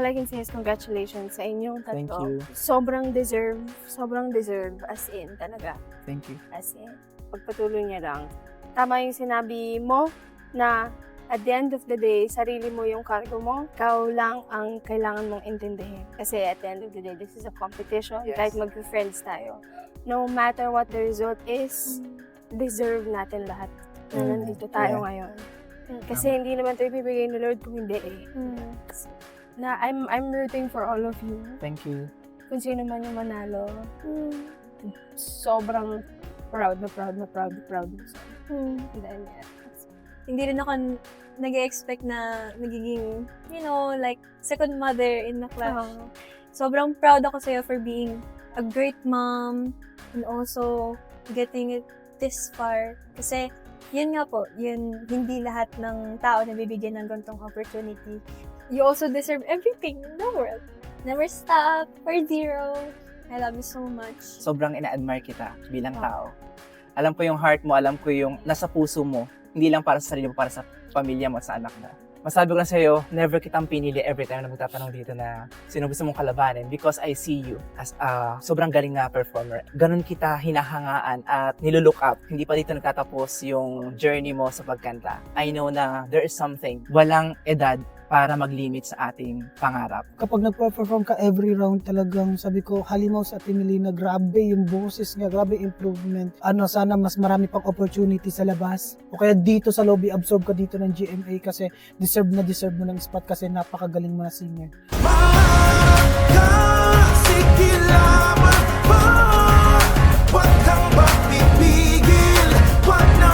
I can say is congratulations sa inyong Thank tatlo. you. Sobrang deserve, as in talaga. Thank you. As in, pagpatuloy niya lang. Tama yung sinabi mo na at the end of the day, sarili mo yung cargo mo. Ikaw lang ang kailangan mong intindihin. Kasi at the end of the day, this is a competition. Yes. Kahit mag-friends tayo. No matter what the result is, deserve natin lahat na nandito tayo Yeah. ngayon. Kasi hindi naman ito ibibigay ni Lord kung hindi eh. Na I'm rooting for all of you. Thank you. Kung sino man yung manalo, sobrang proud. Dahil yan. Hindi rin ako nag-expect na magiging, like, second mother in the class. Sobrang proud ako sa'yo for being a great mom and also getting it this far. Kasi, yun nga po, yun, hindi lahat ng tao nabibigyan ng ganitong opportunity. You also deserve everything in the world. Never stop or zero. I love you so much. Sobrang ina-admire kita bilang tao. Alam ko yung heart mo, alam ko yung nasa puso mo. Hindi lang para sa sarili mo, para sa pamilya mo at sa anak mo. Masabi ko lang sa'yo, never kitang pinili every time na magtatanong dito na sino gusto mong kalabanin because I see you as a sobrang galing na performer. Ganon kita hinahangaan at nilulook up. Hindi pa dito nagtatapos yung journey mo sa pagkanta. I know na there is something. Walang edad para mag-limit sa ating pangarap. Kapag nag-perform ka every round, talagang sabi ko, halimaw sa Ate Melina, grabe yung boses niya, grabe improvement. Sana mas marami pang opportunity sa labas. O kaya dito sa lobby, absorb ka dito ng GMA kasi deserve mo ng spot kasi napakagaling mo na singer. Sige lamang pa, wag kang magpipigil, wag na